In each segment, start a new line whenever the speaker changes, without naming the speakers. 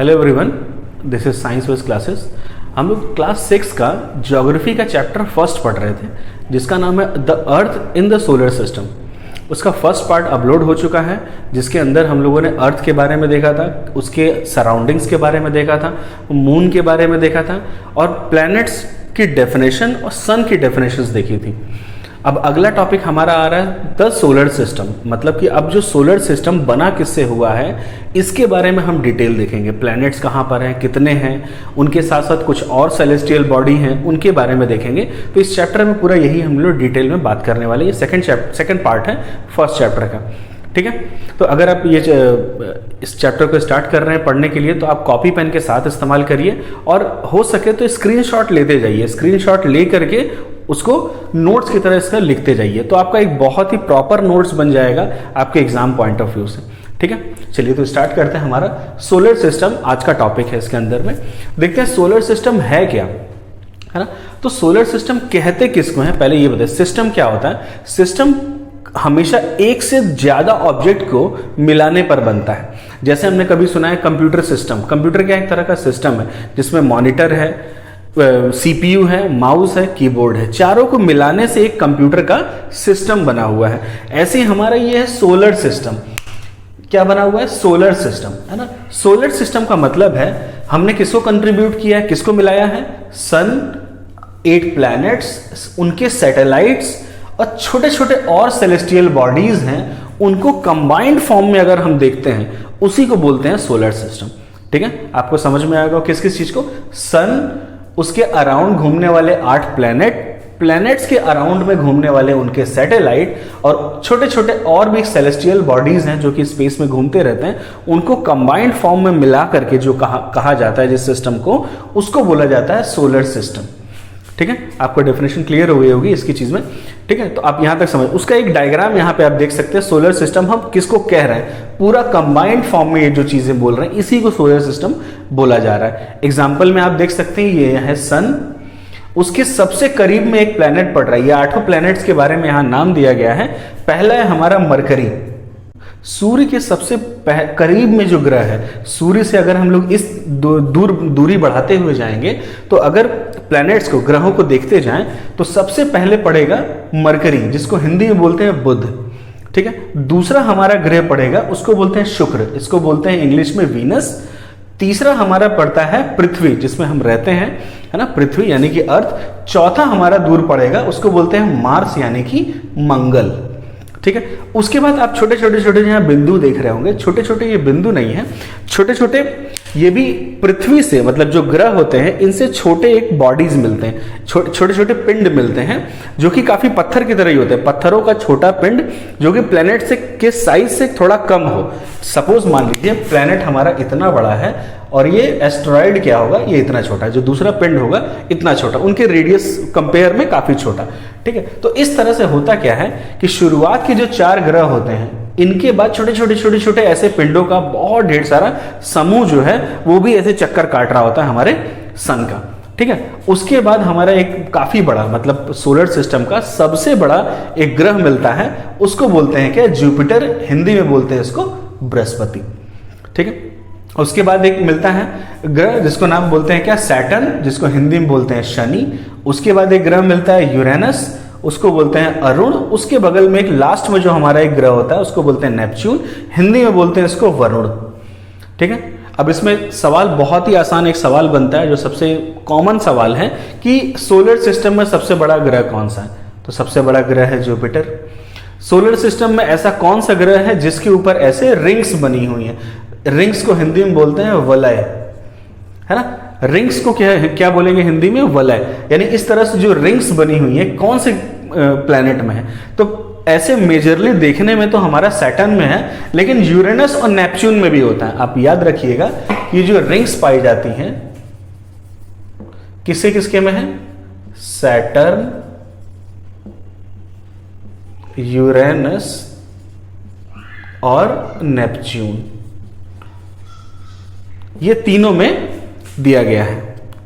Hello everyone, this is science ways classes. हम लोग class 6 का ज्योग्राफी का चैप्टर फर्स्ट पढ़ रहे थे, जिसका नाम है the earth in the solar system. उसका फर्स्ट पार्ट अपलोड हो चुका है, जिसके अंदर हम लोगों ने अर्थ के बारे में देखा था, उसके सराउंडिंग्स के बारे में देखा था, मून के बारे में देखा था और प्लैनेट्स की डेफिनेशन और सन की डेफिनेशंस देखी थी। अब अगला टॉपिक हमारा आ रहा है द सोलर सिस्टम, मतलब कि अब जो सोलर सिस्टम बना किससे हुआ है इसके बारे में हम डिटेल देखेंगे। प्लैनेट्स कहाँ पर हैं, कितने हैं, उनके साथ साथ कुछ और सेलेस्टियल बॉडी हैं, उनके बारे में देखेंगे। तो इस चैप्टर में पूरा यही हम लोग डिटेल में बात करने वाले। ये सेकंड पार्ट है फर्स्ट चैप्टर का, ठीक है। तो अगर आप ये इस चैप्टर को स्टार्ट कर रहे हैं पढ़ने के लिए, तो आप कॉपी पेन के साथ इस्तेमाल करिए और हो सके तो स्क्रीनशॉट लेते जाइए। स्क्रीनशॉट ले करके उसको नोट्स की तरह इसका लिखते जाइए, तो आपका एक बहुत ही प्रॉपर नोट्स बन जाएगा आपके एग्जाम पॉइंट ऑफ व्यू से, ठीक है। चलिए तो स्टार्ट करते हैं। हमारा सोलर सिस्टम आज का टॉपिक है। इसके अंदर में देखते हैं सोलर सिस्टम है क्या, है ना। तो सोलर सिस्टम कहते किसको है, पहले ये बताइए सिस्टम क्या होता है। सिस्टम हमेशा एक से ज्यादा ऑब्जेक्ट को मिलाने पर बनता है। जैसे हमने कभी सुना है कंप्यूटर सिस्टम। कंप्यूटर क्या एक तरह का सिस्टम है जिसमें मॉनिटर है, सीपीयू है, माउस है, कीबोर्ड है, चारों को मिलाने से एक कंप्यूटर का सिस्टम बना हुआ है। ऐसे ही हमारा ये है सोलर सिस्टम। क्या बना हुआ है, सोलर सिस्टम, है ना। सोलर सिस्टम का मतलब है हमने किसको कंट्रीब्यूट किया है, किसको मिलाया है, सन, 8 प्लैनेट्स, उनके सैटेलाइट्स और छोटे छोटे और सेलेस्टियल बॉडीज हैं, उनको कंबाइंड फॉर्म में अगर हम देखते हैं उसी को बोलते हैं सोलर सिस्टम, ठीक है। आपको समझ में आएगा किस किस चीज को, सन, उसके अराउंड घूमने वाले 8 प्लैनेट्स के अराउंड में घूमने वाले उनके सैटेलाइट और छोटे छोटे और भी सेलेस्टियल बॉडीज हैं जो कि स्पेस में घूमते रहते हैं, उनको कंबाइंड फॉर्म में मिला करके जो कहा जाता है जिस सिस्टम को, उसको बोला जाता है सोलर सिस्टम, ठीक है। आपको डेफिनेशन क्लियर हो गई होगी इसकी चीज में, ठीक है। तो आप यहां तक समझ, उसका एक डायग्राम यहां पे आप देख सकते हैं। सोलर सिस्टम हम किसको कह रहे हैं, पूरा कंबाइंड फॉर्म में ये जो चीजें बोल रहे हैं इसी को सोलर सिस्टम बोला जा रहा है। एग्जांपल में आप देख सकते हैं, ये है सन, उसके सबसे करीब में एक प्लैनेट पड़ रहा है। ये 8 प्लैनेट्स के बारे में यहां नाम दिया गया है। पहला है हमारा मरकरी, सूर्य के सबसे करीब में जो ग्रह है। सूर्य से अगर हम लोग इस दूरी बढ़ाते हुए जाएंगे, तो अगर प्लैनेट्स को, ग्रहों को देखते जाएं, तो सबसे पहले पड़ेगा मरकरी, जिसको हिंदी में बोलते हैं बुध, ठीक है। दूसरा हमारा ग्रह पड़ेगा, उसको बोलते हैं शुक्र, इसको बोलते हैं इंग्लिश में वीनस। तीसरा हमारा पड़ता है पृथ्वी, जिसमें हम रहते हैं, है ना, पृथ्वी यानी कि अर्थ। चौथा हमारा दूर पड़ेगा, उसको बोलते हैं मार्स यानी कि मंगल, ठीक है। उसके बाद आप छोटे छोटे यहाँ बिंदु देख रहे होंगे, छोटे छोटे ये बिंदु नहीं है, छोटे छोटे ये भी पृथ्वी से, मतलब जो ग्रह होते हैं इनसे छोटे एक बॉडीज मिलते हैं, छोटे छोटे पिंड मिलते हैं जो कि काफी पत्थर की तरह ही होते हैं। पत्थरों का छोटा पिंड जो कि प्लेनेट से के साइज से थोड़ा कम हो। सपोज मान लीजिए प्लेनेट हमारा इतना बड़ा है और ये एस्टेरॉइड क्या होगा, ये इतना छोटा, जो दूसरा पिंड होगा इतना छोटा, उनके रेडियस कंपेयर में काफी छोटा, ठीक है। तो इस तरह से होता क्या है कि शुरुआत के जो 4 ग्रह होते हैं, इनके बाद छोटे छोटे ऐसे पिंडों का बहुत ढेर सारा समूह जो है वो भी ऐसे चक्कर काट रहा होता है हमारे सन का, ठीक है। उसके बाद हमारा एक काफी बड़ा, मतलब सोलर सिस्टम का सबसे बड़ा एक ग्रह मिलता है, उसको बोलते हैं क्या, जुपिटर, हिंदी में बोलते हैं इसको बृहस्पति, ठीक है। उसके बाद एक मिलता है ग्रह जिसको नाम बोलते हैं क्या, सैटर्न, जिसको हिंदी में बोलते हैं शनि। उसके बाद एक ग्रह मिलता है यूरेनस, उसको बोलते हैं अरुण। उसके बगल में एक लास्ट में जो हमारा एक ग्रह होता है उसको बोलते हैं नेपच्यून, हिंदी में बोलते हैं इसको वरुण, ठीक है। अब इसमें सवाल बहुत ही आसान एक सवाल बनता है, जो सबसे कॉमन सवाल है कि सोलर सिस्टम में सबसे बड़ा ग्रह कौन सा है, तो सबसे बड़ा ग्रह है जुपिटर। सोलर सिस्टम में ऐसा कौन सा ग्रह है जिसके ऊपर ऐसे रिंग्स बनी हुई हैं, रिंग्स को हिंदी में बोलते हैं वलय, है ना। रिंग्स को क्या बोलेंगे हिंदी में, वलय, यानी इस तरह से जो रिंग्स बनी हुई है कौन से प्लैनेट में है। तो ऐसे मेजरली देखने में तो हमारा सैटर्न में है, लेकिन यूरेनस और नेपच्यून में भी होता है। आप याद रखिएगा ये जो रिंग्स पाई जाती हैं किसके किसके में है, सैटर्न, यूरेनस और नेपच्यून, ये तीनों में दिया गया है,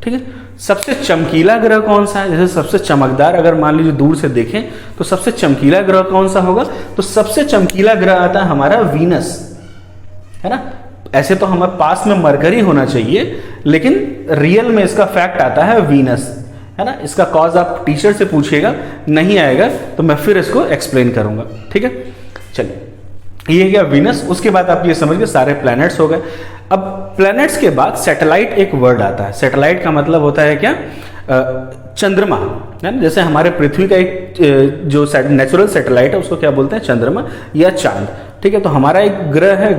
ठीक है। सबसे चमकीला ग्रह कौन सा है, जैसे सबसे चमकदार अगर मान लीजिए दूर से देखें तो सबसे चमकीला ग्रह कौन सा होगा, तो सबसे चमकीला ग्रह आता है हमारा वीनस, है ना। ऐसे तो हमारे पास में मरकरी होना चाहिए, लेकिन रियल में इसका फैक्ट आता है वीनस, है ना। इसका कॉज आप टीचर से पूछिएगा, नहीं आएगा तो मैं फिर इसको एक्सप्लेन करूंगा, ठीक है। चलिए, ये गया वीनस। उसके बाद आप ये समझ गए सारे प्लैनेट्स हो गए। अब प्लैनेट्स के बाद सैटेलाइट एक वर्ड आता है। सैटेलाइट का मतलब होता है क्या, चंद्रमा, है ना। जैसे हमारे पृथ्वी का एक जो नेचुरल सैटेलाइट है उसको क्या बोलते हैं, चंद्रमा या चांद, ठीक है। तो हमारा एक ग्रह है,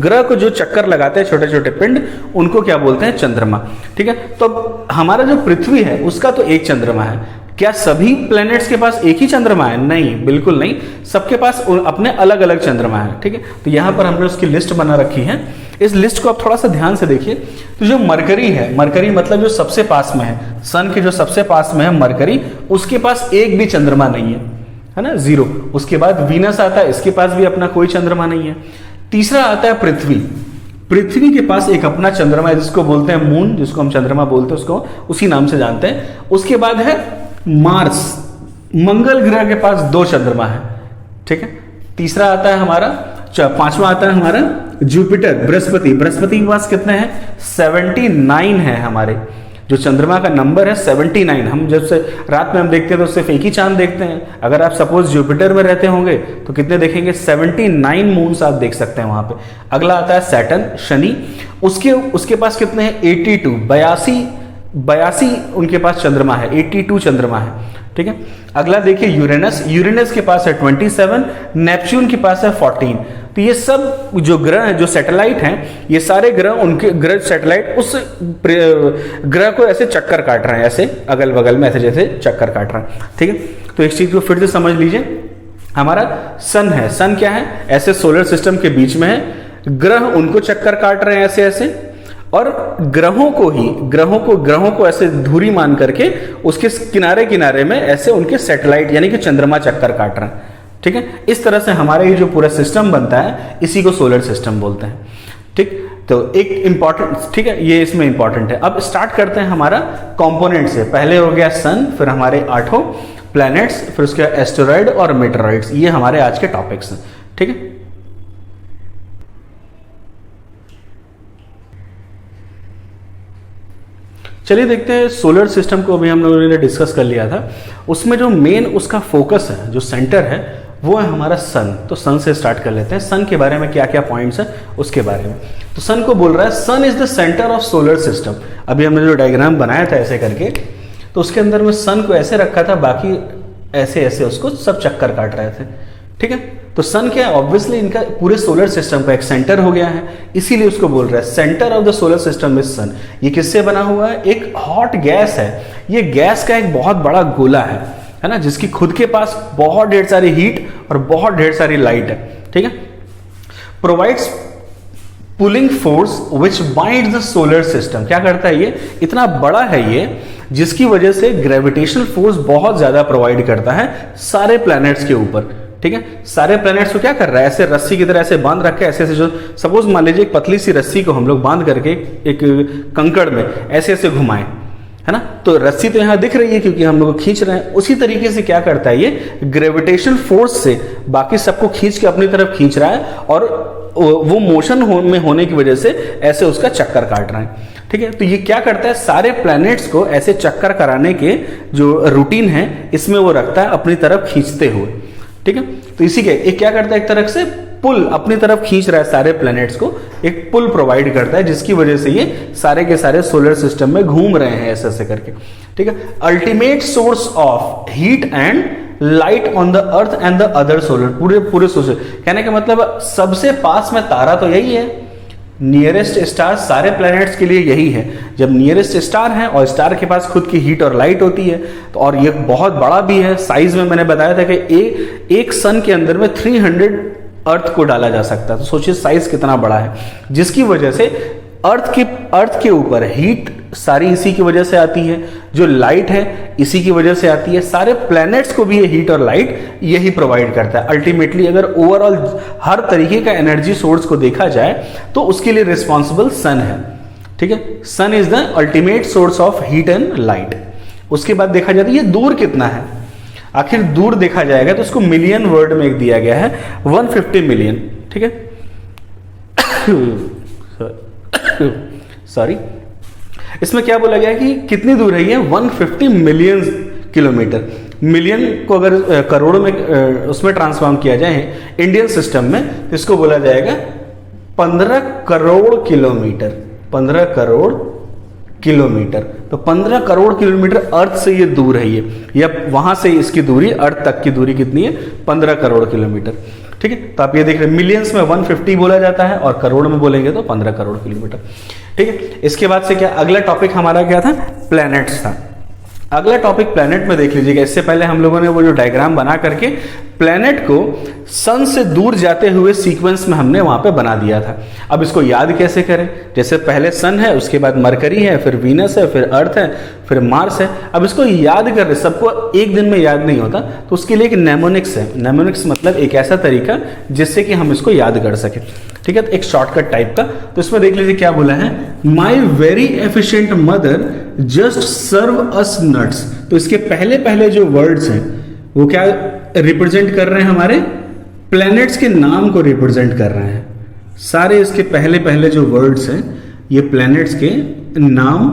ग्रह को जो चक्कर लगाते हैं छोटे छोटे पिंड, उनको क्या बोलते हैं, चंद्रमा, ठीक है। तो हमारा जो पृथ्वी है उसका तो एक चंद्रमा है। क्या सभी प्लैनेट्स के पास एक ही चंद्रमा है? नहीं, बिल्कुल नहीं, सबके पास अपने अलग अलग चंद्रमा है, ठीक है। तो यहां पर हमने उसकी लिस्ट बना रखी है। इस लिस्ट को आप थोड़ा सा ध्यान से देखिए। तो जो मरकरी है, मरकरी मतलब जो सबसे पास में है, सन के जो सबसे पास में है मरकरी, उसके पास एक भी चंद्रमा नहीं है ना, जीरो। उसके बाद वीनस आता है, इसके पास भी अपना कोई चंद्रमा नहीं है। तीसरा आता है पृथ्वी। पृथ्वी के पास एक अपना चंद्रमा है जिसको बोलते हैं मून, जिसको हम चंद्रमा बोलते हैं, उसको उसी नाम से जानते हैं। उसके बाद है मार्स, मंगल ग्रह के पास 2 चंद्रमा है, ठीक है। तीसरा आता है हमारा, पांचवा आता है हमारा जुपिटर, बृहस्पति। बृहस्पति के पास कितने हैं, 79 है। हमारे जो चंद्रमा का नंबर है 79। हम जब से रात में हम देखते हैं तो सिर्फ एक ही चांद देखते हैं। अगर आप सपोज जुपिटर में रहते होंगे तो कितने देखेंगे, 79 मून्स आप देख सकते हैं वहां पे। अगला आता है सैटर्न, शनि। उसके पास कितने हैं, 82 उनके पास चंद्रमा है, 82 चंद्रमा है, ठीक है। अगला देखिए यूरेनस के पास है 27, नेपच्यून के पास है 14। तो ये सब जो ग्रह हैं, जो सैटेलाइट हैं, ये सारे ग्रह, उनके ग्रह सैटेलाइट उस ग्रह को ऐसे चक्कर काट रहे हैं, ऐसे अगल बगल में ऐसे जैसे चक्कर काट रहे हैं, ठीक है। तो इस चीज को फिर से समझ लीजिए। हमारा सन है, सन क्या है, ऐसे सोलर सिस्टम के बीच में है, ग्रह उनको चक्कर काट रहे हैं ऐसे ऐसे, और ग्रहों को ऐसे धुरी मान करके उसके किनारे किनारे में ऐसे उनके सैटेलाइट यानी कि चंद्रमा चक्कर काट रहे हैं, ठीक है। इस तरह से हमारा ये जो पूरा सिस्टम बनता है, इसी को सोलर सिस्टम बोलते हैं, ठीक। तो एक इंपॉर्टेंट, ठीक है, ये इसमें इंपॉर्टेंट है। अब स्टार्ट करते हैं हमारा कंपोनेंट से। पहले हो गया सन, फिर हमारे 8 प्लैनेट्स, फिर उसके बाद एस्टेरॉइड और मेटेरॉइड्स। ये हमारे आज के टॉपिक्स हैं, ठीक है। चलिए देखते हैं सोलर सिस्टम को। अभी हम लोगों ने डिस्कस कर लिया था। उसमें जो मेन उसका फोकस है, जो सेंटर है, वो है हमारा सन। तो सन से स्टार्ट कर लेते हैं। सन के बारे में क्या क्या पॉइंट्स है उसके बारे में। तो सन को बोल रहा है, sun is the centre of solar system. अभी हमने जो डायग्राम बनाया था ऐसे करके, तो उसके अंदर में सन को ऐसे रखा था, बाकी ऐसे ऐसे उसको सब चक्कर काट रहे थे, ठीक है। तो सन क्या है, ऑब्वियसली इनका पूरे सोलर सिस्टम का एक सेंटर हो गया है, इसीलिए उसको बोल रहा है centre of the solar system is sun. ये किससे बना हुआ है, एक हॉट गैस है। ये गैस का एक बहुत बड़ा गोला है ना, जिसकी खुद के पास बहुत ढेर सारी हीट और बहुत ढेर सारी लाइट है, ठीक है। Provides pulling force which binds the solar system. क्या करता है ये, इतना बड़ा है ये, जिसकी वजह से ग्रेविटेशनल फोर्स बहुत ज्यादा प्रोवाइड करता है सारे प्लैनेट्स के ऊपर, ठीक है। सारे प्लैनेट्स को क्या कर रहा है, ऐसे रस्सी की तरह ऐसे बांध रखा है, ऐसे ऐसे, जो सपोज मान लीजिए एक पतली सी रस्सी को हम लोग बांध करके एक कंकड़ में ऐसे ऐसे घुमाएं, है ना। तो रस्सी तो यहां दिख रही है क्योंकि हम लोग खींच रहे हैं। उसी तरीके से क्या करता है ये, ग्रेविटेशनल फोर्स से बाकी सबको खींच के अपनी तरफ खींच रहा है, और वो मोशन में होने की वजह से ऐसे उसका चक्कर काट रहा है, ठीक है। तो ये क्या करता है, सारे प्लैनेट्स को ऐसे चक्कर कराने के जो रूटीन है इसमें वो रखता है अपनी तरफ खींचते हुए, ठीक है। तो इसी के एक क्या करता है, एक तरह से पुल अपनी तरफ खींच रहा है सारे प्लैनेट्स को, एक पुल प्रोवाइड करता है, जिसकी वजह से ये सारे के सारे सोलर सिस्टम में घूम रहे हैं ऐसे ऐसे करके, ठीक है। Ultimate source of heat and light on the earth and the other solar, पूरे सोलर, कहने का मतलब सबसे पास में तारा तो यही है, नियरेस्ट स्टार सारे प्लैनेट्स के लिए यही है। जब नियरेस्ट स्टार है और स्टार के पास खुद की हीट और लाइट होती है, तो और ये बहुत बड़ा भी है साइज में। मैंने बताया था कि एक सन के अंदर में 300 अर्थ को डाला जा सकता है। तो सोचिए साइज कितना बड़ा है, जिसकी वजह से अर्थ के ऊपर हीट सारी इसी की वजह से आती है, जो लाइट है इसी की वजह से आती है। सारे प्लैनेट्स को भी ये हीट और लाइट यही प्रोवाइड करता है। अल्टीमेटली अगर ओवरऑल हर तरीके का एनर्जी सोर्स को देखा जाए तो उसके लिए रिस्पॉन्सिबल सन है, ठीक है। Sun is the ultimate source of heat and light. उसके बाद देखा जाता है ये दूर कितना है। आखिर दूर देखा जाएगा तो उसको मिलियन वर्ड में एक दिया गया है, 150 मिलियन, ठीक है। सॉरी, इसमें क्या बोला गया है कि कितनी दूर है ये, 150 मिलियन किलोमीटर। मिलियन को अगर करोड़ों में उसमें ट्रांसफॉर्म किया जाए इंडियन सिस्टम में, तो इसको बोला जाएगा 15 करोड़ किलोमीटर। 15 करोड़ किलोमीटर, तो 15 करोड़ किलोमीटर अर्थ से ये दूर है ये, या वहां से इसकी दूरी, अर्थ तक की दूरी कितनी है, 15 करोड़ किलोमीटर। ठीक है, तो आप ये देख रहे हैं मिलियंस में 150 बोला जाता है और करोड़ में बोलेंगे तो 15 करोड़ किलोमीटर। ठीक है, इसके बाद से क्या अगला टॉपिक हमारा क्या था, प्लैनेट्स था। अगला टॉपिक प्लैनेट में देख लीजिएगा। इससे पहले हम लोगों ने वो जो डायग्राम बना करके प्लैनेट को सन से दूर जाते हुए सीक्वेंस में हमने वहां पे बना दिया था। अब इसको याद कैसे करें, जैसे पहले सन है, उसके बाद मरकरी है, फिर वीनस है, फिर अर्थ है, फिर मार्स है। अब इसको याद कर रहे, सबको एक दिन में याद नहीं होता, तो उसके लिए एक नेमोनिक्स है। नेमोनिक्स मतलब एक ऐसा तरीका जिससे कि हम इसको याद कर सके। ठीक है, तो एक शॉर्टकट टाइप का। तो इसमें देख लीजिए क्या बोला है, my very efficient mother just serve us nuts. तो इसके पहले पहले जो वर्ड्स हैं वो क्या रिप्रेजेंट कर रहे हैं, हमारे प्लैनेट्स के नाम को रिप्रेजेंट कर रहे हैं। सारे इसके पहले पहले जो वर्ड्स हैं ये प्लैनेट्स के नाम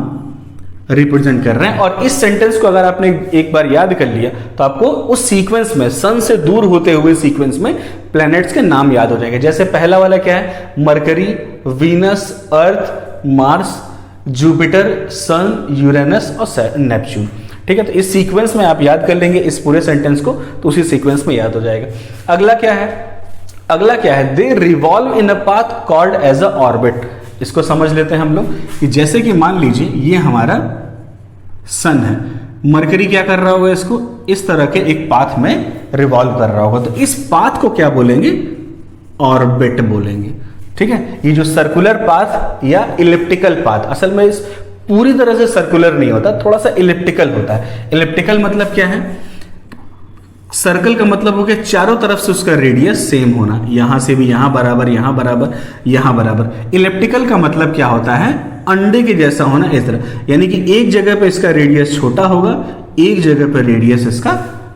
रिप्रेजेंट कर रहे हैं। और इस सेंटेंस को अगर आपने एक बार याद कर लिया तो आपको उस सीक्वेंस में, सन से दूर होते हुए सीक्वेंस में प्लैनेट्स के नाम याद हो जाएंगे। जैसे पहला वाला क्या है, मरकरी, वीनस, अर्थ, मार्स, जुपिटर, सन, यूरेनस और नेपच्यून। ठीक है, तो इस सीक्वेंस में आप याद कर लेंगे इस पूरे सेंटेंस को, तो उसी सीक्वेंस में याद हो जाएगा। अगला क्या है, अगला क्या है, they revolve in a path called as a orbit. इसको समझ लेते हैं हम लोग कि जैसे कि मान लीजिए ये हमारा सन है, मरकरी क्या कर रहा होगा, इसको इस तरह के एक पाथ में रिवॉल्व कर रहा होगा, तो इस पाथ को क्या बोलेंगे, ऑर्बिट बोलेंगे। ठीक है, ये जो सर्कुलर पाथ या इलिप्टिकल पाथ, असल में इस पूरी तरह से सर्कुलर नहीं होता, थोड़ा सा इलिप्टिकल होता है। इलिप्टिकल मतलब क्या है, सर्कल का मतलब हो गया चारों तरफ से उसका रेडियस सेम होना, यहां से भी यहां बराबर, यहां बराबर, यहां बराबर। इलिप्टिकल का मतलब क्या होता है, अंडे के जैसा होना, इस तरह, यानी कि एक जगह पे इसका रेडियस छोटा होगा, एक जगह पे रेडियस इसका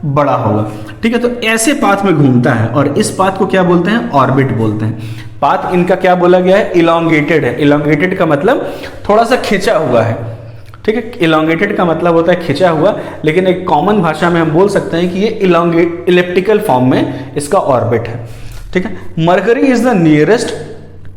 बड़ा होगा। ठीक है, तो ऐसे पाथ में घूमता है और इस पाथ को क्या बोलते हैं, ऑर्बिट बोलते हैं। पाथ इनका क्या बोला गया है, इलोंगेटेड है। इलोंगेटेड का मतलब थोड़ा सा खिंचा हुआ है। ठीक है, इलोंगेटेड का मतलब होता है खिंचा हुआ, लेकिन एक कॉमन भाषा में हम बोल सकते हैं कि ये इलिप्टिकल फॉर्म में इसका ऑर्बिट है। ठीक है, मरकरी इज द नियरेस्ट।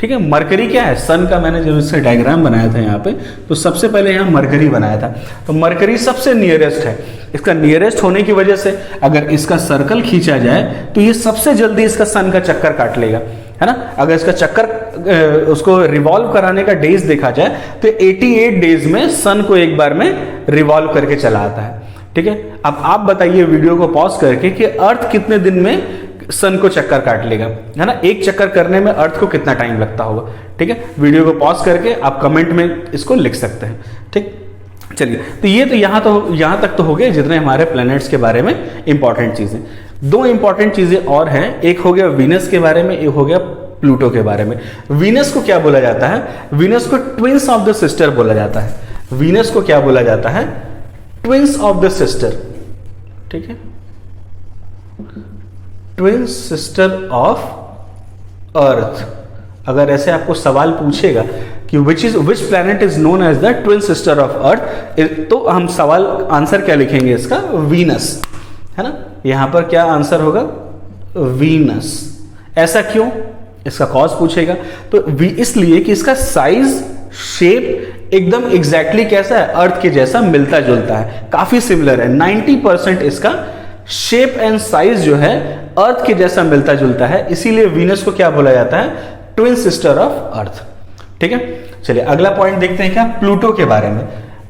ठीक है, मरकरी क्या है, सन का मैंने जब इससे डायग्राम बनाया था यहाँ पे, तो सबसे पहले यहाँ मरकरी बनाया था, तो मरकरी सबसे नियरेस्ट है। इसका नियरेस्ट होने की वजह से अगर इसका सर्कल खींचा जाए तो ये सबसे जल्दी इसका सन का चक्कर काट लेगा, है ना। अगर इसका चक्कर उसको रिवॉल्व कराने का डेज देखा जाए तो 88 डेज में सन को एक बार में रिवॉल्व करके चला आता है। ठीक है, अब आप बताइए वीडियो को पॉज करके कि अर्थ कितने दिन में सन को चक्कर काट लेगा, है ना। एक चक्कर करने में अर्थ को कितना टाइम लगता होगा। ठीक है, वीडियो को पॉज करके आप कमेंट में इसको लिख सकते हैं। ठीक, चलिए, तो ये तो यहां तक तो हो गए जितने हमारे प्लैनेट्स के बारे में इंपॉर्टेंट चीजें। दो इंपॉर्टेंट चीजें और हैं, एक हो गया वीनस के बारे में, एक हो गया प्लूटो के बारे में। वीनस को क्या बोला जाता है, वीनस को ट्विंस ऑफ द सिस्टर बोला जाता है। वीनस को क्या बोला जाता है, ट्विंस ऑफ द सिस्टर। ठीक है, ट्विन सिस्टर ऑफ अर्थ। अगर ऐसे आपको सवाल पूछेगा कि which planet is known as the twin sister of Earth, तो हम सवाल आंसर क्या लिखेंगे इसका, वीनस, है ना। यहां पर क्या आंसर होगा, वीनस। ऐसा क्यों, इसका कॉज पूछेगा तो इसलिए कि इसका साइज, शेप एकदम एग्जैक्टली कैसा है, अर्थ के जैसा मिलता जुलता है, काफी सिमिलर है। 90% इसका शेप एंड साइज जो है अर्थ के जैसा मिलता जुलता है, इसीलिए वीनस को क्या बोला जाता है, ट्विन सिस्टर ऑफ अर्थ। ठीक है, चलिए अगला पॉइंट देखते हैं क्या, प्लूटो के बारे में।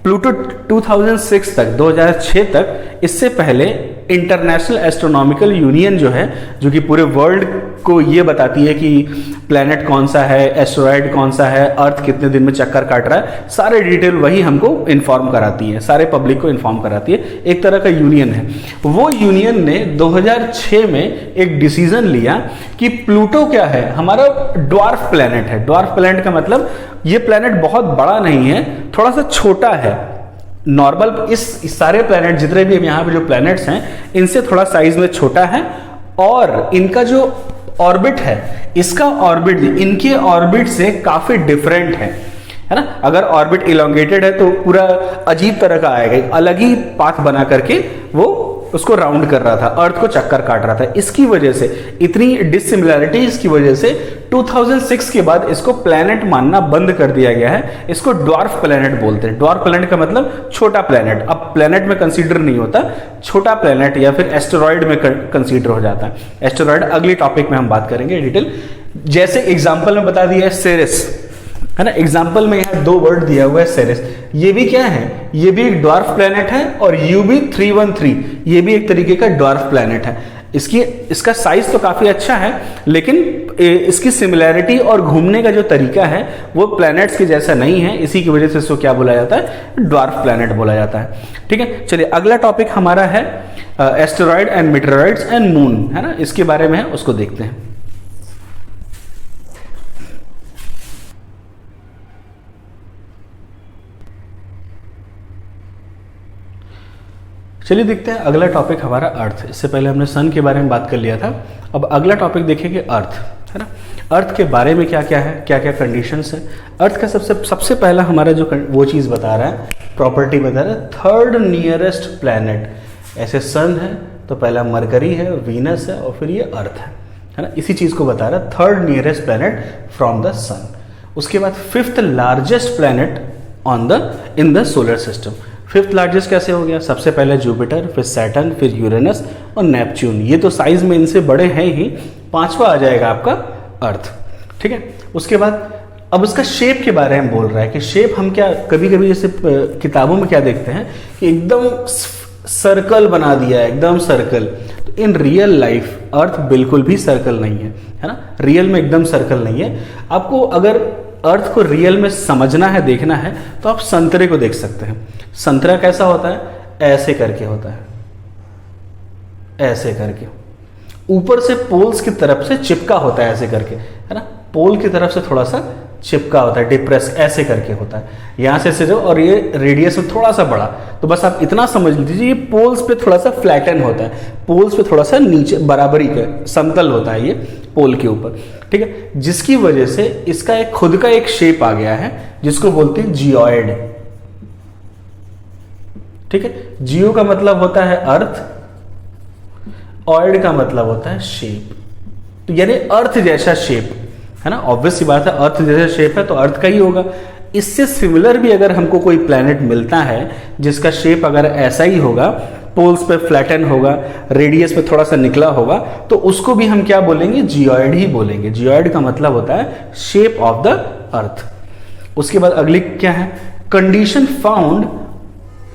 प्लूटो 2006 तक, 2006 तक, इससे पहले इंटरनेशनल एस्ट्रोनॉमिकल यूनियन जो है, जो कि पूरे वर्ल्ड को ये बताती है कि प्लैनेट कौन सा है, एस्ट्रॉयड कौन सा है, अर्थ कितने दिन में चक्कर काट रहा है, सारे डिटेल वही हमको इन्फॉर्म कराती है, सारे पब्लिक को इन्फॉर्म कराती है। एक तरह का यूनियन है। वो यूनियन ने 2006 में एक डिसीजन लिया कि प्लूटो क्या है, हमारा ड्वार्फ प्लैनेट है। ड्वार्फ प्लैनेट का मतलब ये प्लैनेट बहुत बड़ा नहीं है, थोड़ा सा छोटा है। नॉर्मल इस सारे प्लैनेट, जितने भी यहाँ पे जो प्लैनेट्स हैं, इनसे थोड़ा साइज में छोटा है, और इनका जो ऑर्बिट है, इसका ऑर्बिट इनके ऑर्बिट से काफी डिफरेंट है ना। अगर ऑर्बिट इलोंगेटेड है तो पूरा अजीब तरह का आएगा, अलग ही पाथ बना करके वो उसको राउंड कर रहा था, अर्थ को चक्कर काट रहा था। इसकी वजह से इतनी डिसिमिलैरिटीज की वजह से 2006 के बाद इसको प्लैनेट मानना बंद कर दिया गया है। इसको ड्वार्फ प्लैनेट बोलते हैं। ड्वार्फ प्लैनेट का मतलब छोटा प्लैनेट, अब प्लैनेट में कंसीडर नहीं होता, छोटा प्लैनेट या फिर एस्टेरॉइड में कंसीडर हो जाता है। एस्टेरॉइड अगली टॉपिक में हम बात करेंगे डिटेल। जैसे एग्जाम्पल में बता दिया है सेरेस, है ना। एग्जाम्पल में यहाँ 2 वर्ड दिया हुआ है सेरेस, ये भी क्या है, ये भी एक ड्वार्फ प्लैनेट है, और UB 313 ये भी एक तरीके का ड्वार्फ प्लैनेट है। इसका साइज तो काफी अच्छा है, लेकिन इसकी सिमिलैरिटी और घूमने का जो तरीका है वो प्लैनेट्स के जैसा नहीं है, इसी की वजह से इसको क्या बोला जाता है, ड्वार्फ प्लैनेट बोला जाता है। ठीक है, चलिए अगला टॉपिक हमारा है asteroid and meteoroids and moon, है ना। इसके बारे में है, उसको देखते हैं। चलिए देखते हैं अगला टॉपिक हमारा अर्थ। इससे पहले हमने सन के बारे में बात कर लिया था, अब अगला टॉपिक देखेंगे अर्थ, है ना। अर्थ के बारे में क्या क्या है, क्या क्या कंडीशंस है। अर्थ का सबसे पहला हमारा जो वो चीज़ बता रहा है, प्रॉपर्टी बता रहा है, थर्ड नियरेस्ट प्लैनेट। ऐसे सन है तो पहला मरकरी है, वीनस है, और फिर ये अर्थ है ना। इसी चीज़ को बता रहा है, third nearest planet from the sun. उसके बाद 5th largest planet in the solar system. 5th largest कैसे हो गया, सबसे पहले जुपिटर, फिर सैटर्न, फिर यूरेनस और नेपच्यून। ये तो साइज में इनसे बड़े हैं ही। 5वां आ जाएगा आपका अर्थ। ठीक है, उसके बाद अब उसका शेप के बारे में बोल रहा है कि शेप हम क्या कभी कभी जैसे किताबों में क्या देखते हैं कि एकदम सर्कल बना दिया है, एकदम सर्कल। तो इन रियल लाइफ अर्थ बिल्कुल भी सर्कल नहीं है ना। रियल में एकदम सर्कल नहीं है। आपको अगर अर्थ को रियल में समझना है, देखना है, तो आप संतरे को देख सकते हैं। संतरा कैसा होता है, ऐसे करके होता है, ऐसे करके ऊपर से पोल्स की तरफ से चिपका होता है, ऐसे करके, है ना। पोल की तरफ से थोड़ा सा चिपका होता है, डिप्रेस ऐसे करके होता है, यहां से ऐसे जो, और ये रेडियस में थोड़ा सा बड़ा। तो बस आप इतना समझ लीजिए, ये पोल्स पे थोड़ा सा फ्लैटन होता है, पोल्स पे थोड़ा सा नीचे बराबरी का समतल होता है ये पोल के ऊपर। ठीक है, जिसकी वजह से इसका एक खुद का एक शेप आ गया है, जिसको बोलते हैं जियोइड। ठीक है, जियो का मतलब होता है अर्थ, ऑइड का मतलब होता है शेप। तो यानी अर्थ जैसा शेप, है ना। ऑब्वियस सी बात है, अर्थ जैसा शेप है तो अर्थ का ही होगा। इससे सिमिलर भी अगर हमको कोई प्लैनेट मिलता है जिसका शेप अगर ऐसा ही होगा, पोल्स पे फ्लैटन होगा, रेडियस पे थोड़ा सा निकला होगा, तो उसको भी हम क्या बोलेंगे, जियोइड ही बोलेंगे। जियोइड का मतलब होता है शेप ऑफ द अर्थ। उसके बाद अगली क्या है, condition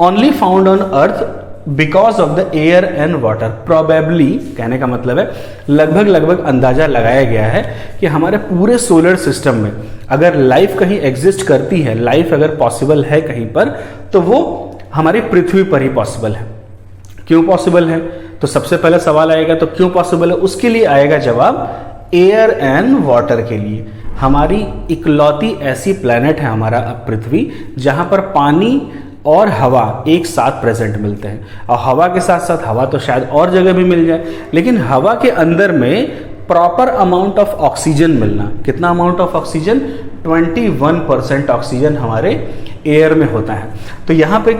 only found on earth because of the air and water. Probably कहने का मतलब है लगभग अंदाजा लगाया गया है कि हमारे पूरे सोलर सिस्टम में अगर लाइफ कहीं एग्जिस्ट करती है, लाइफ अगर पॉसिबल है कहीं पर, तो वो हमारी पृथ्वी पर ही पॉसिबल है। क्यों पॉसिबल है, तो सबसे पहला सवाल आएगा, तो क्यों पॉसिबल है, उसके लिए आएगा जवाब एयर एंड वाटर के लिए। हमारी इकलौती ऐसी प्लैनेट है हमारा पृथ्वी जहां पर पानी और हवा एक साथ प्रेजेंट मिलते हैं। और हवा के साथ साथ हवा तो शायद और जगह भी मिल जाए, लेकिन हवा के अंदर में प्रॉपर अमाउंट ऑफ ऑक्सीजन मिलना। कितना अमाउंट ऑफ ऑक्सीजन, 21% ऑक्सीजन हमारे एयर में होता है। तो यहाँ पे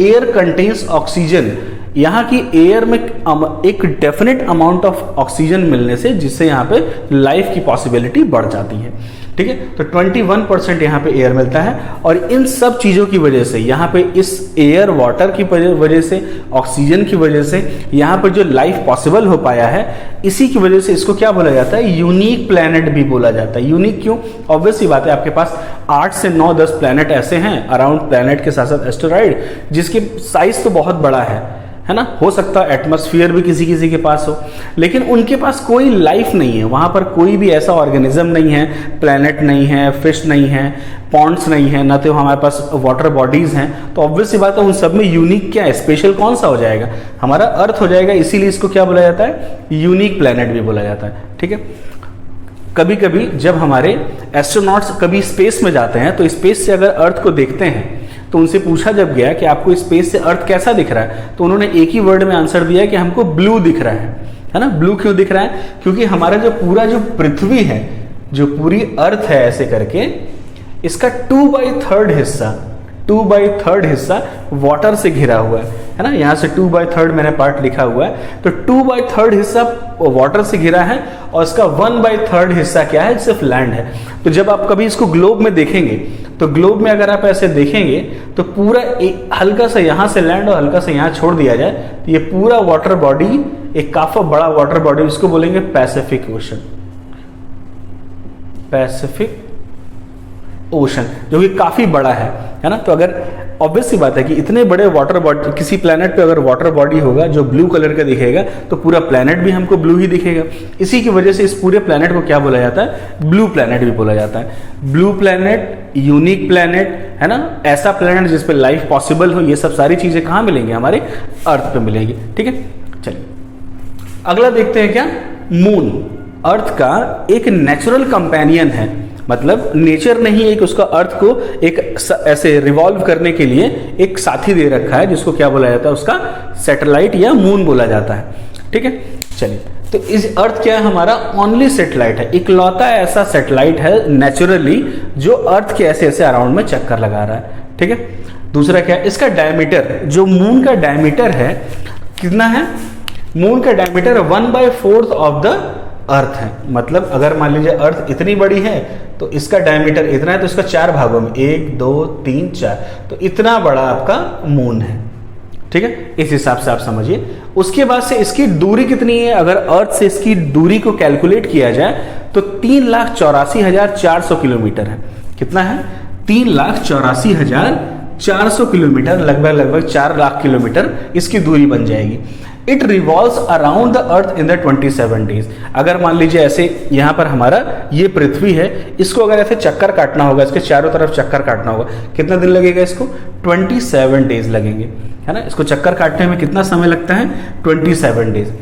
एयर कंटेन्स ऑक्सीजन, यहाँ की एयर में एक डेफिनेट अमाउंट ऑफ ऑक्सीजन मिलने से जिससे यहाँ पे लाइफ की पॉसिबिलिटी बढ़ जाती है। ठीक है, तो 21% यहाँ पे एयर मिलता है, और इन सब चीज़ों की वजह से यहाँ पे इस एयर वाटर की वजह से, ऑक्सीजन की वजह से यहाँ पर जो लाइफ पॉसिबल हो पाया है, इसी की वजह से इसको क्या बोला जाता है, यूनिक प्लैनेट भी बोला जाता है। यूनिक क्यों, ऑब्वियस सी बात है, आपके पास 8 से 9-10 प्लैनेट ऐसे हैं अराउंड प्लैनेट के साथ साथ एस्टेरॉइड, जिसके साइज तो बहुत बड़ा है ना। हो सकता है एटमॉस्फेयर भी किसी किसी के पास हो, लेकिन उनके पास कोई लाइफ नहीं है, वहां पर कोई भी ऐसा ऑर्गेनिज्म नहीं है, प्लैनेट नहीं है, फिश नहीं है, पॉन्ड्स नहीं है, ना तो हमारे पास वाटर बॉडीज हैं। तो ऑब्वियस सी बात है, उन सब में यूनिक क्या है, स्पेशल कौन सा हो जाएगा, हमारा अर्थ हो जाएगा। इसीलिए इसको क्या बोला जाता है, यूनिक प्लैनेट भी बोला जाता है। ठीक है, कभी कभी जब हमारे एस्ट्रोनॉट्स कभी स्पेस में जाते हैं, तो स्पेस से अगर अर्थ को देखते हैं तो उनसे पूछा जब गया कि आपको स्पेस से अर्थ कैसा दिख रहा है, तो उन्होंने एक ही वर्ड में आंसर दिया कि हमको ब्लू दिख रहा है ना। ब्लू क्यों दिख रहा है? क्योंकि हमारा जो पूरा जो पृथ्वी है, जो पूरी अर्थ है ऐसे करके, इसका 2/3 हिस्सा वाटर से घिरा हुआ है ना। यहाँ से 2/3 मैंने पार्ट लिखा हुआ है, तो 2/3 हिस्सा वाटर से घिरा है और इसका 1/3 हिस्सा क्या है? सिर्फ लैंड है। तो जब आप कभी इसको ग्लोब में देखेंगे, तो ग्लोब में अगर आप ऐसे देखेंगे तो पूरा हल्का सा यहाँ से लैंड और हल्का सा यहाँ छोड़ दिया जाए, तो ये पूरा वाटर बॉडी एक काफी बड़ा वाटर बॉडी, इसको बोलेंगे पैसिफिक ओशन। पैसिफिक ओशन जो कि काफी बड़ा है ना। तो अगर ऑब्वियस सी बात है कि इतने बड़े वाटर बॉडी, किसी प्लेनेट पे अगर वाटर बॉडी होगा जो ब्लू कलर का दिखेगा, तो पूरा प्लेनेट भी हमको ब्लू ही दिखेगा। इसी की वजह से इस पूरे प्लेनेट को क्या बोला जाता है? ब्लू प्लेनेट भी बोला जाता है। ब्लू प्लेनेट, यूनिक प्लेनेट, है ना, ऐसा प्लेनेट जिस पे लाइफ पॉसिबल हो। ये सब सारी चीजें कहाँ मिलेंगी? हमारे अर्थ पे मिलेंगी। ठीक है, चलिए अगला देखते हैं क्या। मून अर्थ का एक नेचुरल कंपेनियन है, मतलब नेचर ने ही एक उसका अर्थ को एक ऐसे रिवॉल्व करने के लिए एक साथी दे रखा है, जिसको क्या बोला जाता है? उसका सैटेलाइट या मून बोला जाता है। ठीक है, चलिए तो इस अर्थ क्या है? हमारा ओनली सैटेलाइट है, इकलौता ऐसा सैटेलाइट है नेचुरली जो अर्थ के ऐसे ऐसे अराउंड में चक्कर लगा रहा है। ठीक है, दूसरा क्या है? इसका डायमीटर, जो मून का डायमीटर है कितना है? मून का डायमीटर 1/4 ऑफ द अर्थ है। मतलब अगर मान लीजिए अर्थ इतनी बड़ी है तो इसका डायमीटर इतना है, तो इसका 4 भागों में 1 2 3 4, तो इतना बड़ा आपका मून है। ठीक है, इस हिसाब से आप समझिए। उसके बाद से इसकी दूरी कितनी है? अगर अर्थ से इसकी दूरी को कैलकुलेट किया जाए तो 3,84,400 किलोमीटर है। कितना है? 3,84,400 किलोमीटर, लगभग 4 लाख किलोमीटर इसकी दूरी बन जाएगी। It revolves around the earth in the 27 days. अगर मान लीजिए ऐसे यहाँ पर हमारा ये पृथ्वी है, इसको अगर ऐसे चक्कर काटना होगा, इसके चारों तरफ चक्कर काटना होगा, कितना दिन लगेगा इसको? 27 डेज लगेंगे, है ना। इसको चक्कर काटने में कितना समय लगता है? 27 डेज।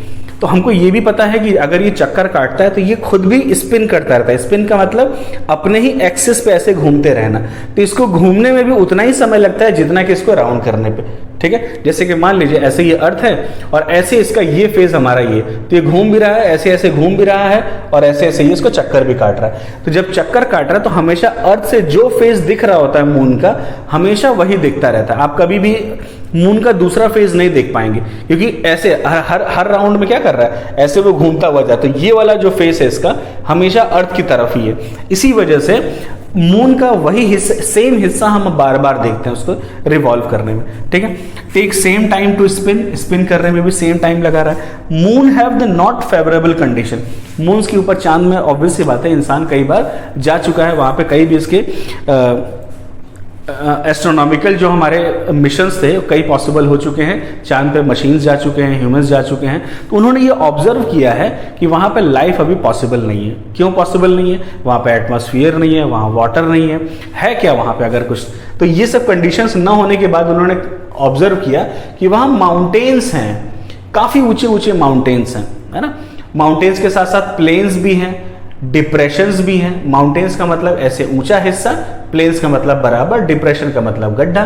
तो हमको ये भी पता है कि अगर ये चक्कर काटता है तो ये खुद भी स्पिन करता रहता है। स्पिन का मतलब अपने ही एक्सिस पे ऐसे घूमते रहना। तो इसको घूमने में भी उतना ही समय लगता है जितना कि इसको राउंड करने पे। ठीक है, जैसे कि मान लीजिए ऐसे ये अर्थ है और ऐसे इसका ये फेज हमारा ये, तो ये घूम भी रहा है, ऐसे ऐसे घूम भी रहा है और ऐसे ऐसे ये इसको चक्कर भी काट रहा है। तो जब चक्कर काट रहा है तो हमेशा अर्थ से जो फेज दिख रहा होता है मून का, हमेशा वही दिखता रहता है। आप कभी भी मून का दूसरा फेज नहीं देख पाएंगे, क्योंकि ऐसे हर राउंड में क्या कर रहा है? ऐसे वो घूमता हुआ जाता है। तो ये वाला जो फेस है इसका हमेशा अर्थ की तरफ ही है। इसी वजह से मून का वही हिस्सा, सेम हिस्सा हम बार बार देखते हैं उसको रिवॉल्व करने में। ठीक है, take same time to spin करने में भी सेम टाइम लगा रहा है। Moon have the not favourable condition. Moon के ऊपर, चांद में ऑब्वियस सी बात है इंसान कई बार जा चुका है, वहां पे कई भी इसके एस्ट्रोनॉमिकल जो हमारे मिशंस थे कई पॉसिबल हो चुके हैं। चांद पे मशीन्स जा चुके हैं, ह्यूमंस जा चुके हैं। तो उन्होंने ये ऑब्जर्व किया है कि वहाँ पे लाइफ अभी पॉसिबल नहीं है। क्यों पॉसिबल नहीं है? वहाँ पे एटमॉस्फेयर नहीं है, वहाँ वाटर नहीं है क्या वहाँ पे अगर कुछ? तो ये सब कंडीशंस ना होने के बाद उन्होंने ऑब्जर्व किया कि वहाँ माउंटेन्स हैं, काफ़ी ऊंचे ऊंचे माउंटेन्स हैं, है ना। माउंटेन्स के साथ साथ प्लेन्स भी हैं, डिप्रेशंस भी हैं। माउंटेन्स का मतलब ऐसे ऊंचा हिस्सा, प्लेन्स का मतलब बराबर, डिप्रेशन का मतलब गड्ढा।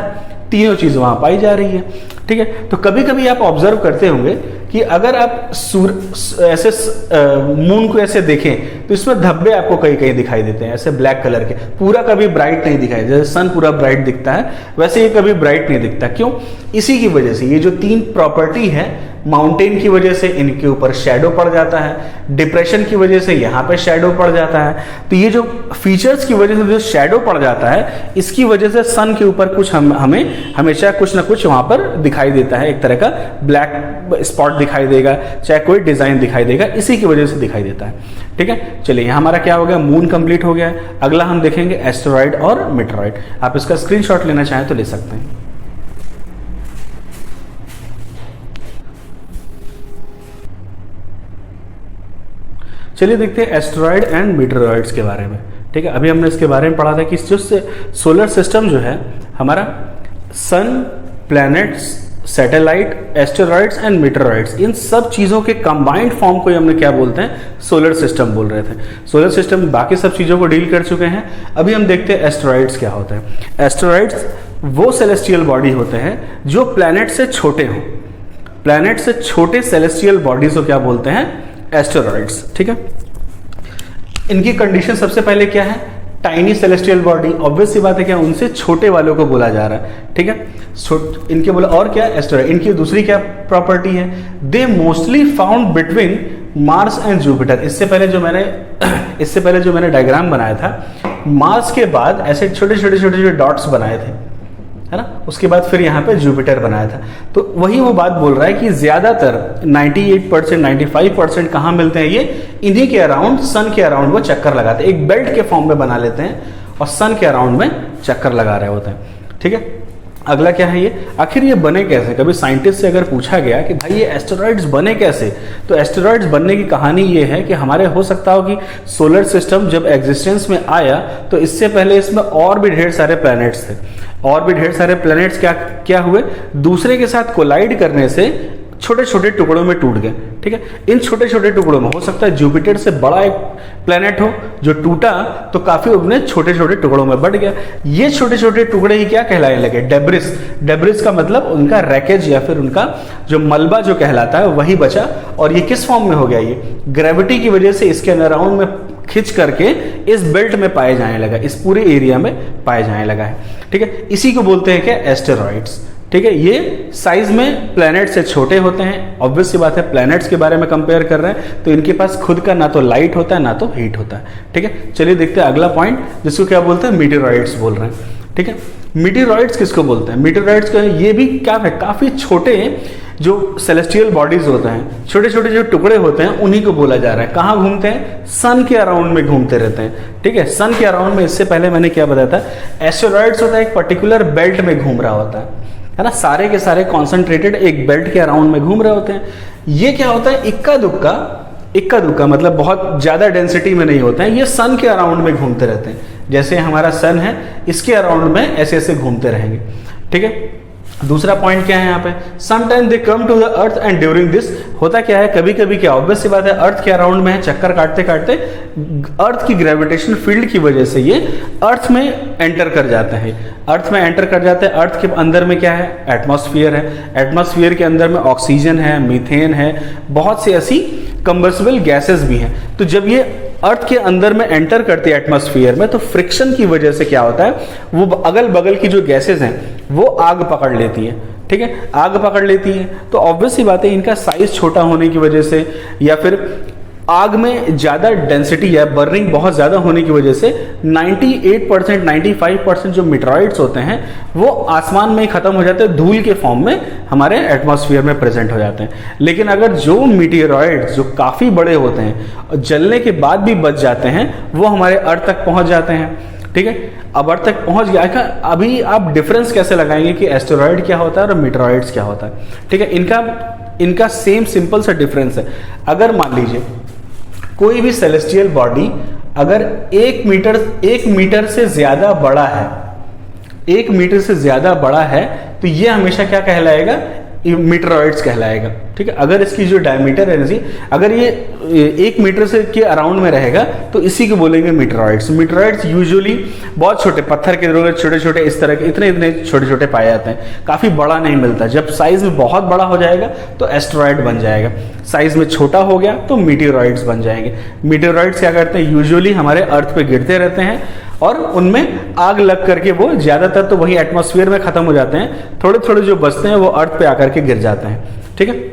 तीनों चीज वहां पाई जा रही है। ठीक है, तो कभी कभी आप ऑब्जर्व करते होंगे कि अगर आप ऐसे मून को ऐसे देखें तो इसमें धब्बे आपको कहीं कहीं दिखाई देते हैं, ऐसे ब्लैक कलर के। पूरा कभी ब्राइट नहीं दिखाई, जैसे सन पूरा ब्राइट दिखता है वैसे ये कभी ब्राइट नहीं दिखता। क्यों? इसी की वजह से, ये जो 3 प्रॉपर्टी है, माउंटेन की वजह से इनके ऊपर शैडो पड़ जाता है, डिप्रेशन की वजह से यहाँ पे शैडो पड़ जाता है। तो ये जो फीचर्स की वजह से जो शैडो पड़ जाता है, इसकी वजह से सन के ऊपर कुछ हमें हमेशा कुछ ना कुछ वहां पर दिखाई देता है। एक तरह का ब्लैक स्पॉट दिखाई देगा, चाहे कोई डिजाइन दिखाई देगा, इसी की वजह से दिखाई देता है। ठीक है, चलिए यहाँ हमारा क्या हो गया? मून कंप्लीट हो गया है। अगला हम देखेंगे एस्टेरॉइड और मीटरॉइड। आप इसका स्क्रीनशॉट लेना चाहें तो ले सकते हैं। चलिए देखते हैं एस्टेरॉइड एंड मीटरॉइड्स के बारे में। ठीक है, अभी हमने इसके बारे में पढ़ा था कि जो सोलर सिस्टम जो है हमारा, सन, प्लैनेट्स, सैटेलाइट, एस्टेरॉइड्स एंड मीटरॉइड्स, इन सब चीज़ों के कंबाइंड फॉर्म को हमने क्या बोलते हैं? सोलर सिस्टम बोल रहे थे। सोलर सिस्टम बाकी सब चीज़ों को डील कर चुके हैं। अभी हम देखते हैं एस्टेरॉइड्स क्या होता है। एस्टेरॉइड्स वो सेलेस्टियल बॉडी होते हैं जो प्लैनेट से छोटे हों। प्लैनेट से छोटे सेलेस्टियल बॉडीज को क्या बोलते हैं? एस्टेरॉइड्स। ठीक है, इनकी कंडीशन सबसे पहले क्या है? टाइनी सेलेस्टियल बॉडी, ऑब्वियस सी बात है क्या, उनसे छोटे वालों को बोला जा रहा है। ठीक है, इनके बोला और क्या? एस्टेरॉइड। इनकी दूसरी क्या प्रॉपर्टी है? They mostly found between Mars and Jupiter. इससे पहले जो मैंने डायग्राम बनाया था, मार्स के बाद ऐसे छोटे छोटे डॉट्स बनाए थे, है ना, उसके बाद फिर यहाँ पे जुपिटर बनाया था। तो वही वो बात बोल रहा है कि ज्यादातर 98% 95% कहाँ मिलते हैं? ये इन्हीं के अराउंड, सन के अराउंड वो चक्कर लगाते हैं, एक बेल्ट के फॉर्म में बना लेते हैं और सन के अराउंड में चक्कर लगा रहे होते हैं। ठीक है, अगला क्या है ये? आखिर ये बने कैसे? कभी साइंटिस्ट से अगर पूछा गया कि भाई ये एस्टेरॉइड्स बने कैसे, तो एस्टेरॉइड्स बनने की कहानी ये है कि हमारे हो सकता हो कि सोलर सिस्टम जब एग्जिस्टेंस में आया तो इससे पहले इसमें और भी ढेर सारे प्लैनेट्स थे, और भी ढेर सारे प्लैनेट्स क्या हुए? दूसरे के साथ कोलाइड करने से छोटे छोटे टुकड़ों में टूट गए। ठीक है, इन छोटे छोटे टुकड़ों में हो सकता है जुपिटर से बड़ा एक प्लेनेट हो जो टूटा तो काफी अपने छोटे छोटे टुकड़ों में बढ़ गया। ये छोटे छोटे टुकड़े ही क्या कहलाने लगे? डेब्रिस। डेब्रिस का मतलब उनका रैकेज या फिर उनका जो मलबा जो कहलाता है वही बचा। और ये किस फॉर्म में हो गया? ये ग्रेविटी की वजह से इसके अराउंड में खिंच करके इस बेल्ट में पाए जाने लगा, इस पूरे एरिया में पाए जाने लगा है। ठीक है, इसी को बोलते हैं क्या? एस्टेरॉइड्स। ठीक है, ये साइज में प्लैनेट से छोटे होते हैं। ऑब्वियस सी बात है, प्लैनेट्स के बारे में कंपेयर कर रहे हैं तो इनके पास खुद का ना तो लाइट होता है ना तो हीट होता है। ठीक है, चलिए देखते हैं अगला पॉइंट, जिसको क्या बोलते हैं? मीटेरॉइड्स बोल रहे हैं। ठीक है, मीटेरॉइड्स किसको बोलते हैं? मीटेरॉइड्स का ये भी क्या है? काफी छोटे जो सेलेस्टियल बॉडीज होते हैं, छोटे छोटे जो टुकड़े होते हैं, उन्हीं को बोला जा रहा है। कहाँ घूमते हैं? सन के अराउंड में घूमते रहते हैं। ठीक है, सन के अराउंड में, इससे पहले मैंने क्या बताया था, एस्टेरॉइड्स होता है एक पर्टिकुलर बेल्ट में घूम रहा होता है ना, सारे के सारे कॉन्सेंट्रेटेड एक बेल्ट के अराउंड में घूम रहे होते हैं। ये क्या होता है? इक्का दुक्का मतलब बहुत ज्यादा डेंसिटी में नहीं होते हैं, ये सन के अराउंड में घूमते रहते हैं। जैसे हमारा सन है, इसके अराउंड में ऐसे ऐसे घूमते रहेंगे। ठीक है, दूसरा पॉइंट क्या है यहाँ पे? Sometime they come to the earth and during this. होता क्या है, कभी कभी क्या, ऑब्वियस सी बात है, अर्थ के अराउंड में है, चक्कर काटते काटते अर्थ की ग्रेविटेशन फील्ड की वजह से ये अर्थ में एंटर कर जाते हैं। अर्थ में एंटर कर जाते हैं। अर्थ के अंदर में क्या है? एटमॉस्फेयर है। एटमॉस्फेयर के अंदर में ऑक्सीजन है, मीथेन है, बहुत सी ऐसी कंबर्सिबल गैसेस भी हैं। तो जब ये अर्थ के अंदर में एंटर करते हैं एटमॉस्फेयर में, तो फ्रिक्शन की वजह से क्या होता है, वो अगल बगल की जो गैसेस हैं वो आग पकड़ लेती है। ठीक है, आग पकड़ लेती है तो ऑब्वियस सी बात है, इनका साइज छोटा होने की वजह से या फिर आग में ज्यादा डेंसिटी या बर्निंग बहुत ज्यादा होने की वजह से 98% 95% जो मीटेरॉइड्स होते हैं वो आसमान में ही खत्म हो जाते हैं, धूल के फॉर्म में हमारे एटमॉस्फेयर में प्रेजेंट हो जाते हैं। लेकिन अगर जो मीटेरॉइड्स जो काफी बड़े होते हैं, जलने के बाद भी बच जाते हैं, वो हमारे अर्थ तक पहुंच जाते हैं। ठीक है, अब अर्थ तक पहुंच गया। अभी आप डिफरेंस कैसे लगाएंगे कि एस्टेरॉइड क्या होता है और मीटेरॉइड्स क्या होता है? ठीक है, इनका सेम सिंपल सा डिफरेंस है। अगर मान लीजिए कोई भी सेलेस्टियल बॉडी अगर 1 मीटर से ज्यादा बड़ा है, 1 मीटर से ज्यादा बड़ा है, तो ये हमेशा क्या कहलाएगा? मीटेरॉइड्स कहलाएगा। ठीक है, अगर इसकी जो डायमीटर एनर्जी अगर ये 1 मीटर से के अराउंड में रहेगा तो इसी को बोलेंगे मीटेरॉइड्स। मीटेरॉइड्स यूजुअली बहुत छोटे पत्थर के रोल छोटे छोटे इस तरह के इतने छोटे छोटे पाए जाते हैं, काफी बड़ा नहीं मिलता। जब साइज में बहुत बड़ा हो जाएगा तो एस्टेरॉइड बन जाएगा, साइज में छोटा हो गया तो मीटेरॉइड्स बन जाएंगे। मीटेरॉइड्स क्या करते हैं? यूजुअली हमारे अर्थ पे गिरते रहते हैं और उनमें आग लग करके वो ज्यादातर तो वही एटमॉस्फेयर में खत्म हो जाते हैं, थोड़े थोड़े जो बचते हैं वो अर्थ पे आकर के गिर जाते हैं। ठीक है,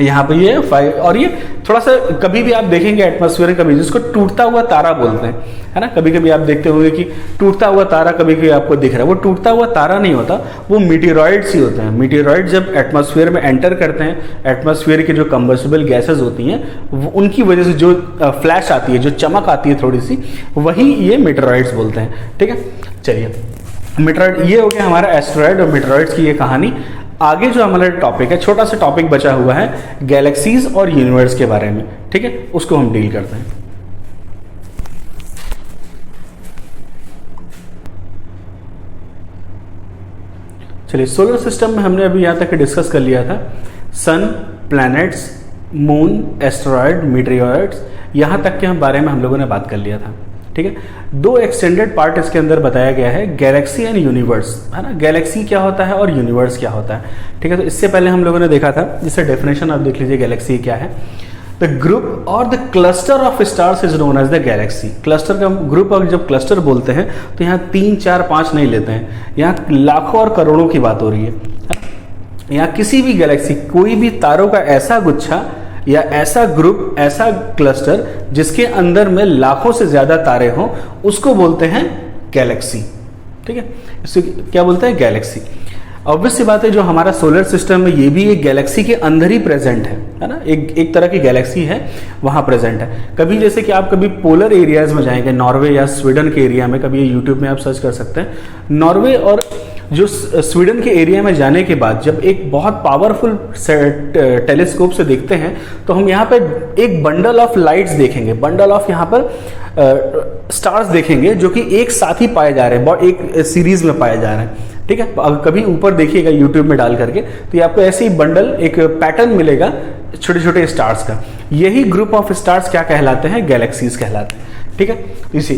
यहाँ पे ये और ये थोड़ा सा कभी भी आप देखेंगे एटमॉस्फेयर कभी, जिसको टूटता हुआ तारा बोलते हैं, है ना, कभी कभी आप देखते होंगे कि टूटता हुआ तारा कभी कभी आपको दिख रहा है, वो टूटता हुआ तारा नहीं होता, वो मीटेरॉइड्स ही होते हैं। मीटेरॉइड जब एटमॉस्फेयर में एंटर करते हैं, एटमॉस्फेयर की जो कंबर्सिबल गैसेज होती हैं उनकी वजह से जो फ्लैश आती है, जो चमक आती है थोड़ी सी, वही ये मीटेरॉइड्स बोलते हैं। ठीक है, चलिए मीटेरॉइड ये हो गया हमारा एस्टेरॉइड और मीटेरॉइड्स की ये कहानी। आगे जो हमारा टॉपिक है, छोटा सा टॉपिक बचा हुआ है गैलेक्सीज और यूनिवर्स के बारे में। ठीक है, उसको हम डील करते हैं। चलिए, सोलर सिस्टम में हमने अभी यहां तक डिस्कस कर लिया था सन, प्लैनेट्स, मून, एस्टेरॉइड, मीटेरॉइड्स, यहां तक के बारे में हम लोगों ने बात कर लिया था। ठीक है। दो एक्सटेंडेड पार्ट इसके अंदर बताया गया है, गैलेक्सी एंड यूनिवर्स, है ना। गैलेक्सी क्या होता है और यूनिवर्स क्या होता है, ठीक है। तो इससे पहले हम लोगों ने देखा था, जिससे डेफिनेशन आप देख लीजिए गैलेक्सी क्या है। द ग्रुप और the cluster of stars is known as the galaxy. Cluster का ग्रुप, और जब क्लस्टर बोलते हैं तो यहाँ 3, 4, 5 नहीं लेते हैं, यहाँ लाखों और करोड़ों की बात हो रही है। यहाँ किसी भी गैलेक्सी, कोई भी तारों का ऐसा गुच्छा या ऐसा ग्रुप, ऐसा क्लस्टर जिसके अंदर में लाखों से ज्यादा तारे हों, उसको बोलते हैं गैलेक्सी, ठीक है। इसे क्या बोलते हैं, गैलेक्सी। ऑब्वियस सी बात है, जो हमारा सोलर सिस्टम है ये भी एक गैलेक्सी के अंदर ही प्रेजेंट है ना। एक तरह की गैलेक्सी है, वहां प्रेजेंट है। कभी जैसे कि आप कभी पोलर एरियाज में जाएंगे, नॉर्वे या स्वीडन के एरिया में, कभी यूट्यूब में आप सर्च कर सकते हैं, नॉर्वे और जो स्वीडन के एरिया में जाने के बाद जब एक बहुत पावरफुल टेलीस्कोप से देखते हैं तो हम यहाँ पे एक बंडल ऑफ लाइट्स देखेंगे, बंडल ऑफ यहाँ पर स्टार्स देखेंगे जो कि एक साथ ही पाए जा रहे हैं, एक सीरीज में पाए जा रहे हैं, ठीक है। कभी ऊपर देखिएगा यूट्यूब में डाल करके तो ये आपको ऐसे ही बंडल, एक पैटर्न मिलेगा छोटे छोटे स्टार्स का। यही ग्रुप ऑफ स्टार्स क्या कहलाते हैं, गैलेक्सीज कहलाते हैं, ठीक है। इसे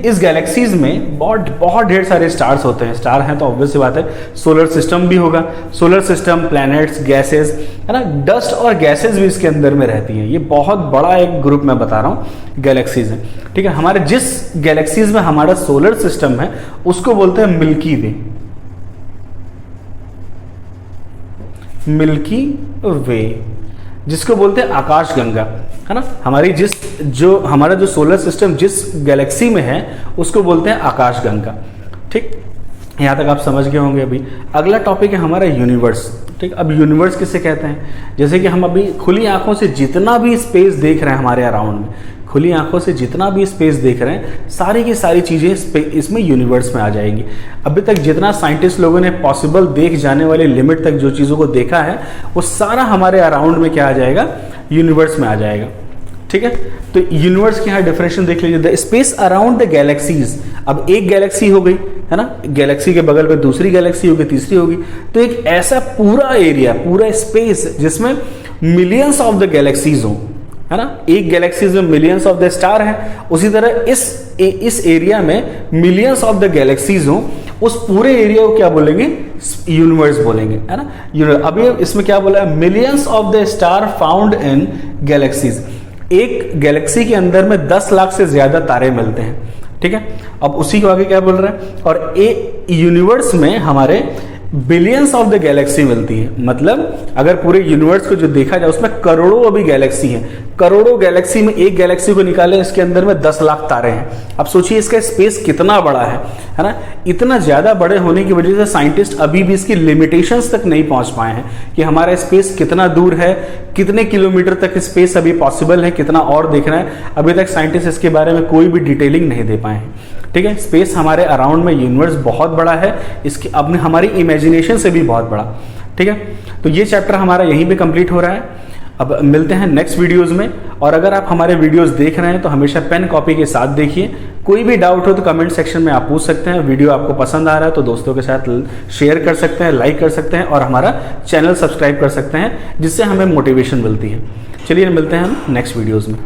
इस गैलेक्सीज में बहुत ढेर सारे स्टार्स होते हैं। स्टार हैं तो ऑब्वियस सी बात है सोलर सिस्टम भी होगा, सोलर सिस्टम, प्लैनेट्स, गैसेस, है ना। डस्ट और गैसेस भी इसके अंदर में रहती हैं। ये बहुत बड़ा एक ग्रुप मैं बता रहा हूँ, गैलेक्सीज है, ठीक है। हमारे जिस गैलेक्सीज में हमारा सोलर सिस्टम है उसको बोलते हैं मिल्की वे, मिल्की वे, जिसको बोलते हैं आकाशगंगा, है ना। हमारा जो सोलर सिस्टम जिस गैलेक्सी में है उसको बोलते हैं आकाशगंगा, ठीक। यहाँ तक आप समझ गए होंगे। अभी अगला टॉपिक है हमारा यूनिवर्स, ठीक। अब यूनिवर्स किसे कहते हैं, जैसे कि हम अभी खुली आंखों से जितना भी स्पेस देख रहे हैं हमारे अराउंड में, खुली आंखों से जितना भी स्पेस देख रहे हैं, सारी की सारी चीज़ें इसमें यूनिवर्स में आ जाएंगी। अभी तक जितना साइंटिस्ट लोगों ने पॉसिबल देख जाने वाले लिमिट तक जो चीज़ों को देखा है वो सारा हमारे अराउंड में क्या आ जाएगा, यूनिवर्स में आ जाएगा, ठीक है। तो यूनिवर्स की यहाँ डेफिनेशन देख लीजिए, the space around the galaxies. अब एक गैलेक्सी हो गई, है ना, गैलेक्सी के बगल में दूसरी गैलेक्सी होगी, तीसरी होगी, तो एक ऐसा पूरा एरिया, पूरा स्पेस जिसमें मिलियंस ऑफ द गैलेक्सीज हो, है ना। एक गैलेक्सीज में मिलियंस ऑफ द स्टार है, उसी तरह इस एरिया में मिलियंस ऑफ द गैलेक्सीज हो, उस पूरे एरिया को क्या बोलेंगे, यूनिवर्स बोलेंगे, है ना। अभी इसमें क्या बोला है, millions of the star found in galaxies. एक गैलेक्सी के अंदर में 10 लाख से ज्यादा तारे मिलते हैं, ठीक है। अब उसी को आगे क्या बोल रहे हैं, और यूनिवर्स में हमारे बिलियंस ऑफ द गैलेक्सी मिलती है। मतलब अगर पूरे यूनिवर्स को जो देखा जाए उसमें करोड़ों अभी गैलेक्सी हैं, करोड़ों गैलेक्सी में एक गैलेक्सी को निकालें, इसके अंदर में 10 लाख तारे हैं। अब सोचिए इसका स्पेस कितना बड़ा है ना। इतना ज्यादा बड़े होने की वजह से साइंटिस्ट अभी भी इसकी लिमिटेशंस तक नहीं पहुंच पाए हैं कि हमारा स्पेस कितना दूर है, कितने किलोमीटर तक स्पेस अभी पॉसिबल है, कितना और देखना है। अभी तक साइंटिस्ट इसके बारे में कोई भी डिटेलिंग नहीं दे पाए हैं, ठीक है। स्पेस हमारे अराउंड में, यूनिवर्स बहुत बड़ा है, इसकी अपने हमारी इमेजिनेशन से भी बहुत बड़ा, ठीक है। तो ये चैप्टर हमारा यहीं पे कंप्लीट हो रहा है। अब मिलते हैं नेक्स्ट वीडियोस में, और अगर आप हमारे वीडियोस देख रहे हैं तो हमेशा पेन कॉपी के साथ देखिए। कोई भी डाउट हो तो कमेंट सेक्शन में आप पूछ सकते हैं। वीडियो आपको पसंद आ रहा है तो दोस्तों के साथ शेयर कर सकते हैं, लाइक कर सकते हैं, और हमारा चैनल सब्सक्राइब कर सकते हैं, जिससे हमें मोटिवेशन मिलती है। चलिए मिलते हैं हम नेक्स्ट वीडियोज़ में।